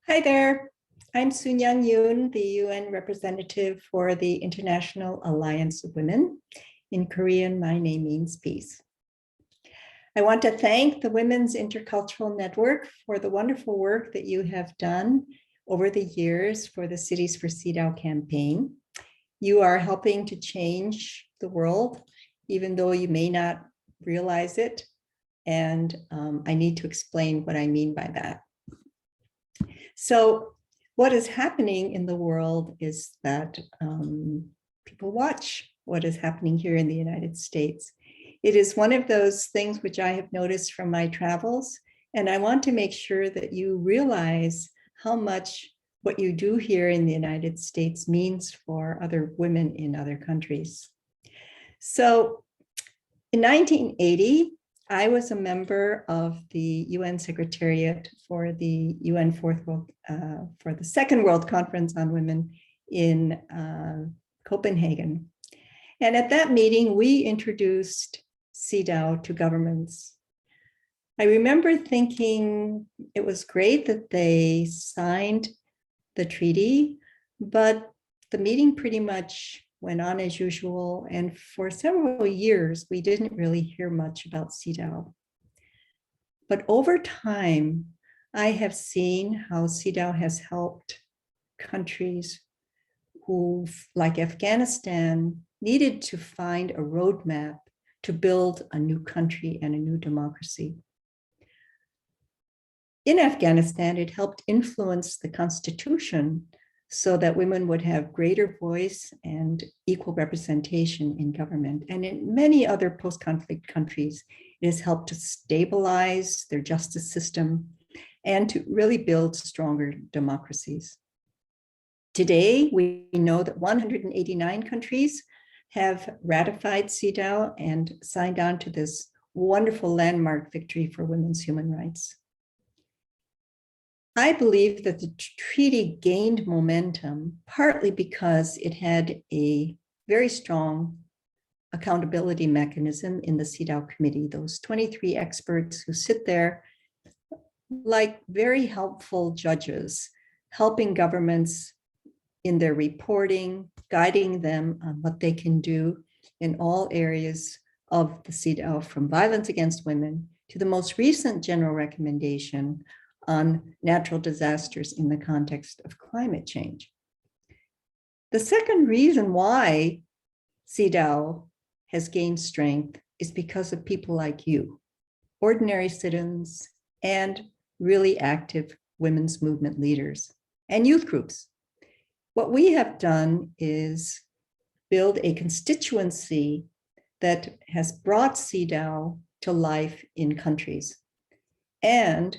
Hi there. I'm Yoon, the UN representative for the International Alliance of Women. In Korean, my name means peace. I want to thank the Women's Intercultural Network for the wonderful work that you have done over the years for the Cities for CEDAW campaign. You are helping to change the world, even though you may not realize it. And I need to explain what I mean by that. So what is happening in the world is that people watch what is happening here in the United States. It is one of those things which I have noticed from my travels, and I want to make sure that you realize how much what you do here in the United States means for other women in other countries. So in 1980, I was a member of the UN Secretariat for the UN for the Second World Conference on Women in Copenhagen. And at that meeting, we introduced CEDAW to governments. I remember thinking it was great that they signed the treaty, but the meeting pretty much went on as usual. And for several years, we didn't really hear much about CEDAW. But over time, I have seen how CEDAW has helped countries who, like Afghanistan, needed to find a roadmap to build a new country and a new democracy. In Afghanistan, it helped influence the constitution so that women would have greater voice and equal representation in government. And in many other post-conflict countries, it has helped to stabilize their justice system and to really build stronger democracies. Today, we know that 189 countries have ratified CEDAW and signed on to this wonderful landmark victory for women's human rights. I believe that the treaty gained momentum partly because it had a very strong accountability mechanism in the CEDAW committee, those 23 experts who sit there like very helpful judges, helping governments in their reporting, guiding them on what they can do in all areas of the CEDAW, from violence against women to the most recent general recommendation on natural disasters in the context of climate change. The second reason why CEDAW has gained strength is because of people like you, ordinary citizens and really active women's movement leaders and youth groups. What we have done is build a constituency that has brought CEDAW to life in countries. And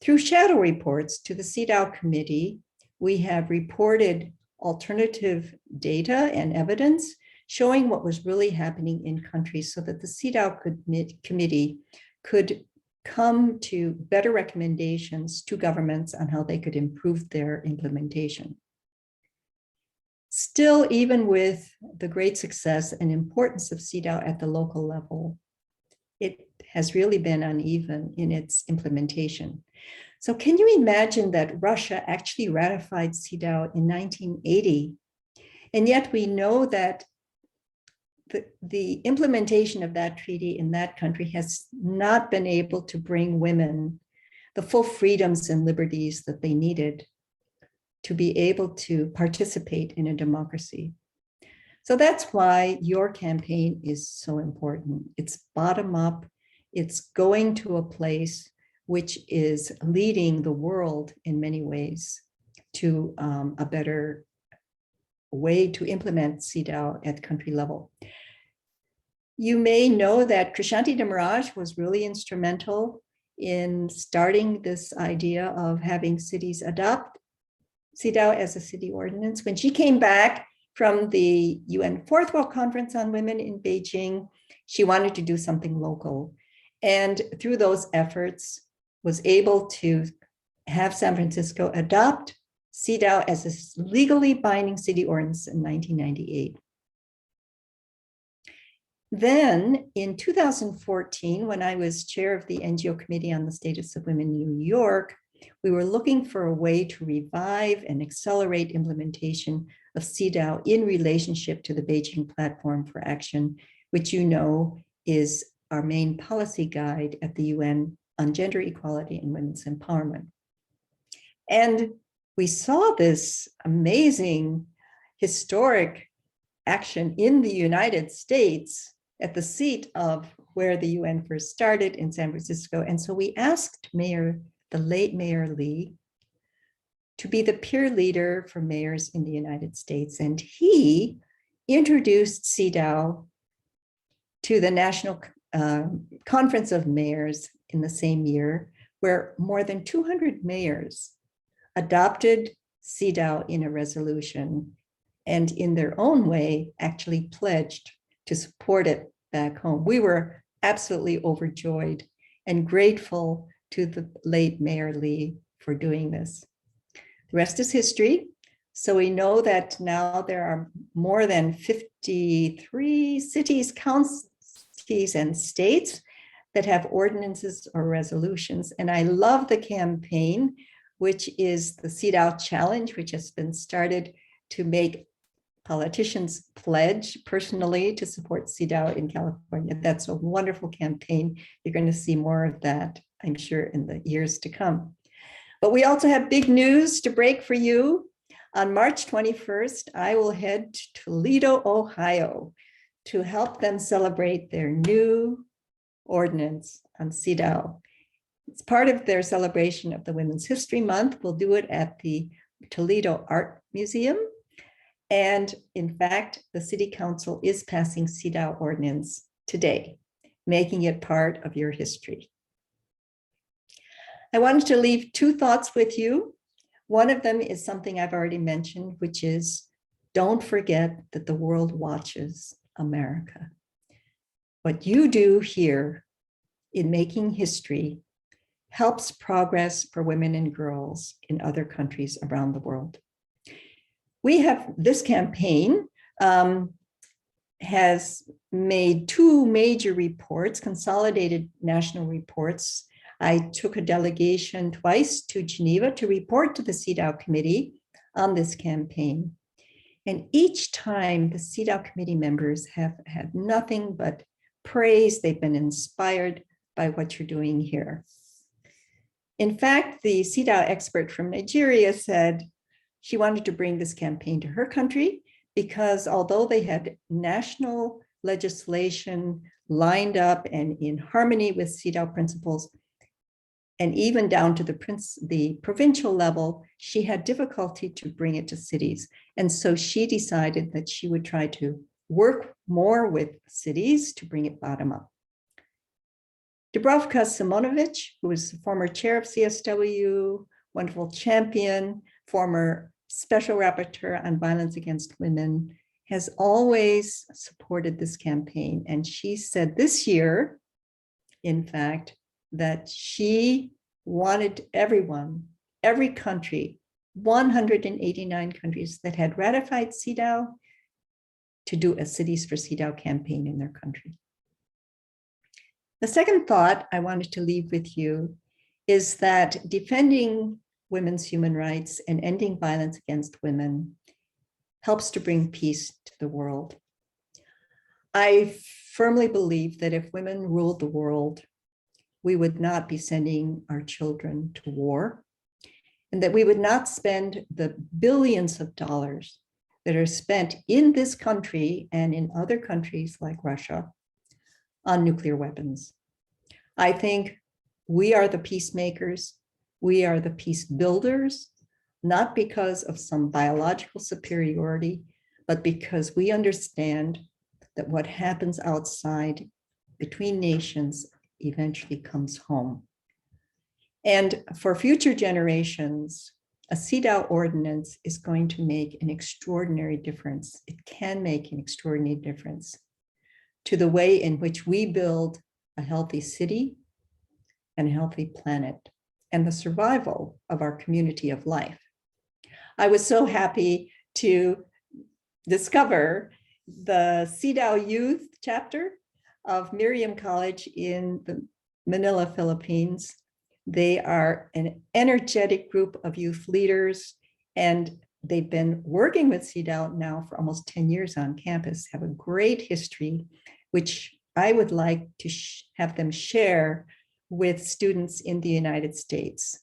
through shadow reports to the CEDAW committee, we have reported alternative data and evidence showing what was really happening in countries so that the CEDAW committee could come to better recommendations to governments on how they could improve their implementation. Still, even with the great success and importance of CEDAW at the local level, it has really been uneven in its implementation. So can you imagine that Russia actually ratified CEDAW in 1980? And yet we know that the implementation of that treaty in that country has not been able to bring women the full freedoms and liberties that they needed to be able to participate in a democracy. So that's why your campaign is so important. It's bottom up. It's going to a place which is leading the world in many ways to a better way to implement CEDAW at country level. You may know that Krishanti Demaraj was really instrumental in starting this idea of having cities adopt CEDAW as a city ordinance. When she came back from the UN Fourth World Conference on Women in Beijing, she wanted to do something local. And through those efforts, was able to have San Francisco adopt CEDAW as a legally binding city ordinance in 1998. Then in 2014, when I was chair of the NGO Committee on the Status of Women in New York, We were looking for a way to revive and accelerate implementation of CEDAW in relationship to the Beijing Platform for Action, which you know is our main policy guide at the UN on gender equality and women's empowerment. And we saw this amazing historic action in the United States at the seat of where the UN first started in San Francisco. And so we asked the late Mayor Lee, to be the peer leader for mayors in the United States. And he introduced CEDAW to the National Conference of Mayors in the same year, where more than 200 mayors adopted CEDAW in a resolution and in their own way actually pledged to support it back home. We were absolutely overjoyed and grateful to the late Mayor Lee for doing this. The rest is history. So we know that now there are more than 53 cities, counties, and states that have ordinances or resolutions. And I love the campaign, which is the CEDAW Challenge, which has been started to make politicians pledge personally to support CEDAW in California. That's a wonderful campaign. You're going to see more of that, I'm sure, in the years to come. But we also have big news to break for you. On March 21st, I will head to Toledo, Ohio, to help them celebrate their new ordinance on CEDAW. It's part of their celebration of the Women's History Month. We'll do it at the Toledo Art Museum. And in fact, the City Council is passing CEDAW ordinance today, making it part of your history. I wanted to leave two thoughts with you. One of them is something I've already mentioned, which is don't forget that the world watches America. What you do here in making history helps progress for women and girls in other countries around the world. We have this campaign has made two major reports, consolidated national reports. I took a delegation twice to Geneva to report to the CEDAW committee on this campaign. And each time the CEDAW committee members have had nothing but praise. They've been inspired by what you're doing here. In fact, the CEDAW expert from Nigeria said she wanted to bring this campaign to her country because although they had national legislation lined up and in harmony with CEDAW principles, and even down to the provincial level, she had difficulty to bring it to cities. And so she decided that she would try to work more with cities to bring it bottom up. Dubravka Simonovic, who was former chair of CSW, wonderful champion, former special rapporteur on violence against women, has always supported this campaign. And she said this year, in fact, that she wanted everyone, every country, 189 countries that had ratified CEDAW to do a Cities for CEDAW campaign in their country. The second thought I wanted to leave with you is that defending women's human rights and ending violence against women helps to bring peace to the world. I firmly believe that if women ruled the world, we would not be sending our children to war, and that we would not spend the billions of dollars that are spent in this country and in other countries like Russia on nuclear weapons. I think we are the peacemakers, we are the peace builders, not because of some biological superiority, but because we understand that what happens outside between nations eventually comes home. And for future generations, a CEDAW ordinance is going to make an extraordinary difference. It can make an extraordinary difference to the way in which we build a healthy city and a healthy planet and the survival of our community of life. I was so happy to discover the CEDAW Youth chapter of Miriam College in the Manila, Philippines, They are an energetic group of youth leaders, and they've been working with CEDAW now for almost 10 years on campus, have a great history, which I would like to have them share with students in the United States.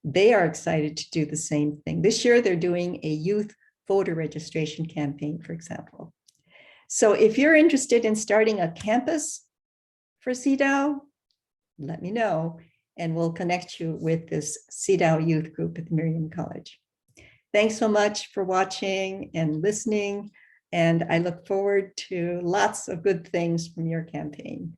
They are excited to do the same thing. This year, they're doing a youth voter registration campaign, for example. So if you're interested in starting a campus for CEDAW, let me know, and we'll connect you with this CEDAW youth group at Miriam College. Thanks so much for watching and listening, and I look forward to lots of good things from your campaign.